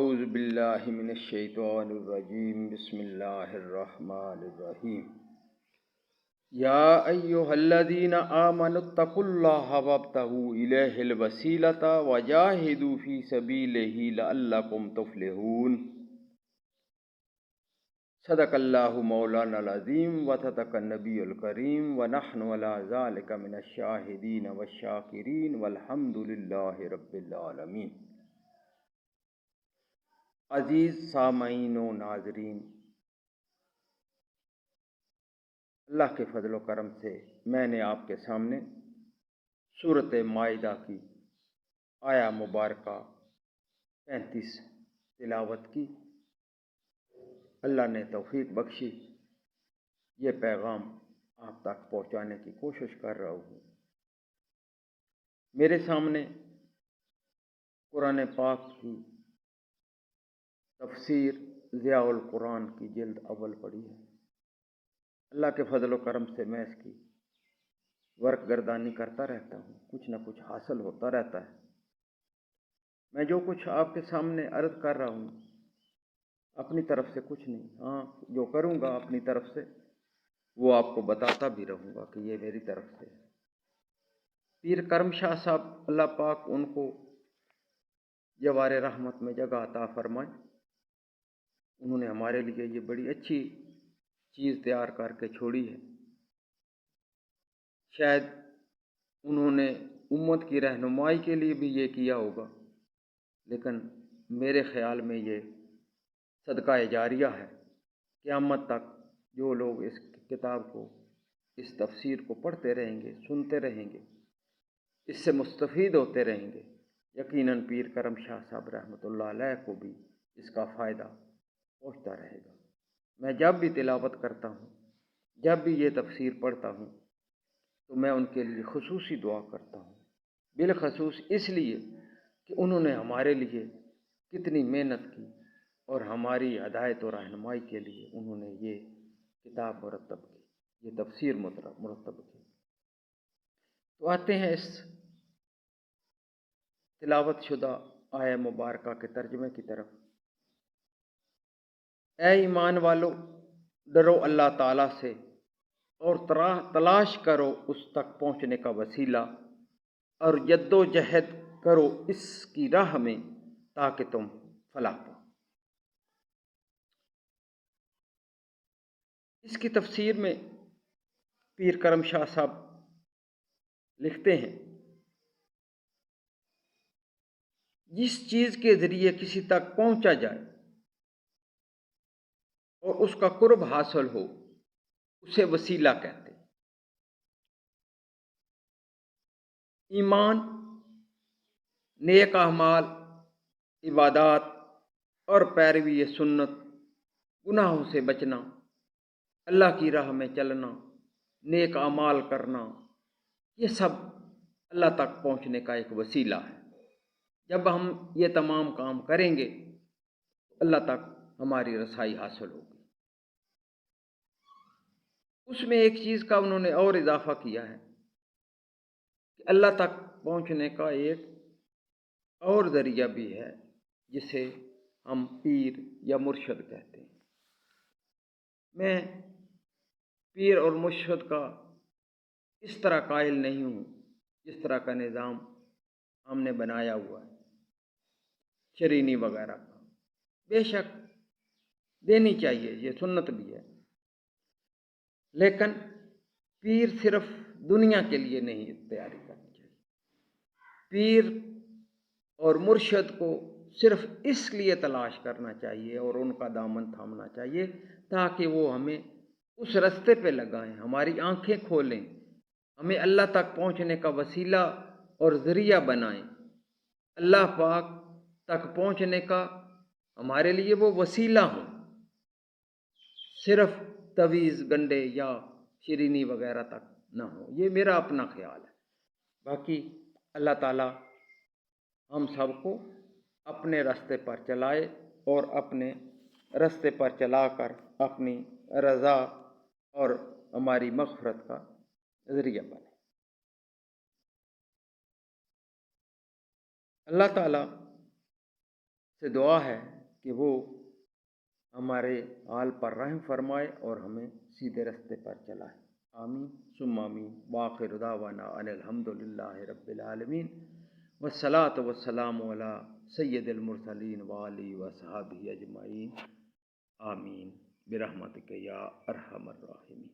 اعوذ باللہ من الشیطان الرجیم بسم اللہ الرحمن الرحیم یا ایہا الذین آمنوا اتقوا اللہ وابتغوا الیہ الوسیلۃ وجاہدوا فی سبیلہ لعلکم تفلحون۔ صدق اللہ مولانا العظیم وصدق النبی الکریم ونحن علی ذلک من الشاہدین والشاکرین والحمد للہ رب العالمین۔ عزیز سامعین و ناظرین، اللہ کے فضل و کرم سے میں نے آپ کے سامنے سورۃ مائدہ کی آیا مبارکہ 35 تلاوت کی۔ اللہ نے توفیق بخشی، یہ پیغام آپ تک پہنچانے کی کوشش کر رہا ہوں۔ میرے سامنے قرآن پاک کی تفسیر ضیاء القرآن کی جلد اول پڑھی ہے۔ اللہ کے فضل و کرم سے میں اس کی ورق گردانی کرتا رہتا ہوں، کچھ نہ کچھ حاصل ہوتا رہتا ہے۔ میں جو کچھ آپ کے سامنے عرض کر رہا ہوں اپنی طرف سے کچھ نہیں، ہاں جو کروں گا اپنی طرف سے وہ آپ کو بتاتا بھی رہوں گا کہ یہ میری طرف سے ہے۔ پیر کرم شاہ صاحب اللہ پاک ان کو جوار رحمت میں جگہ عطا فرمائے، انہوں نے ہمارے لیے یہ بڑی اچھی چیز تیار کر کے چھوڑی ہے۔ شاید انہوں نے امت کی رہنمائی کے لیے بھی یہ کیا ہوگا، لیکن میرے خیال میں یہ صدقہ جاریہ ہے۔ قیامت تک جو لوگ اس کتاب کو، اس تفسیر کو پڑھتے رہیں گے، سنتے رہیں گے، اس سے مستفید ہوتے رہیں گے، یقیناً پیر کرم شاہ صاحب رحمۃ اللہ علیہ کو بھی اس کا فائدہ پہنچتا رہے گا۔ میں جب بھی تلاوت کرتا ہوں، جب بھی یہ تفسیر پڑھتا ہوں تو میں ان کے لیے خصوصی دعا کرتا ہوں، بالخصوص اس لیے کہ انہوں نے ہمارے لیے کتنی محنت کی اور ہماری ہدایت و رہنمائی کے لیے انہوں نے یہ کتاب مرتب کی، یہ تفسیر مرتب کی۔ تو آتے ہیں اس تلاوت شدہ آیہ مبارکہ کے ترجمے کی طرف۔ اے ایمان والو، ڈرو اللہ تعالیٰ سے اور تلاش کرو اس تک پہنچنے کا وسیلہ، اور جد و جہد کرو اس کی راہ میں تاکہ تم فلاح پاؤ۔ اس کی تفسیر میں پیر کرم شاہ صاحب لکھتے ہیں، جس چیز کے ذریعے کسی تک پہنچا جائے اور اس کا قرب حاصل ہو اسے وسیلہ کہتے ہیں۔ ایمان، نیک اعمال، عبادات اور پیروی سنت، گناہوں سے بچنا، اللہ کی راہ میں چلنا، نیک اعمال کرنا، یہ سب اللہ تک پہنچنے کا ایک وسیلہ ہے۔ جب ہم یہ تمام کام کریں گے تو اللہ تک ہماری رسائی حاصل ہوگی۔ اس میں ایک چیز کا انہوں نے اور اضافہ کیا ہے کہ اللہ تک پہنچنے کا ایک اور ذریعہ بھی ہے جسے ہم پیر یا مرشد کہتے ہیں۔ میں پیر اور مرشد کا اس طرح قائل نہیں ہوں جس طرح کا نظام ہم نے بنایا ہوا ہے، شرینی وغیرہ کا۔ بے شک دینی چاہیے، یہ سنت بھی ہے، لیکن پیر صرف دنیا کے لیے نہیں تیاری کرنی چاہیے۔ پیر اور مرشد کو صرف اس لیے تلاش کرنا چاہیے اور ان کا دامن تھامنا چاہیے تاکہ وہ ہمیں اس رستے پہ لگائیں، ہماری آنکھیں کھولیں، ہمیں اللہ تک پہنچنے کا وسیلہ اور ذریعہ بنائیں۔ اللہ پاک تک پہنچنے کا ہمارے لیے وہ وسیلہ ہوں، صرف تویز گنڈے یا شرینی وغیرہ تک نہ ہو۔ یہ میرا اپنا خیال ہے۔ باقی اللہ تعالیٰ ہم سب کو اپنے راستے پر چلائے اور اپنے راستے پر چلا کر اپنی رضا اور ہماری مغفرت کا ذریعہ بنے۔ اللہ تعالیٰ سے دعا ہے کہ وہ ہمارے حال پر رحم فرمائے اور ہمیں سیدھے رستے پر چلائے. آمین ثم آمین. وآخر دعوانا ان الحمد للہ رب العالمین والصلاة والسلام علی سید المرسلین وآلہ وصحبہ اجمعین. آمین برحمتک یا ارحم الراحمین.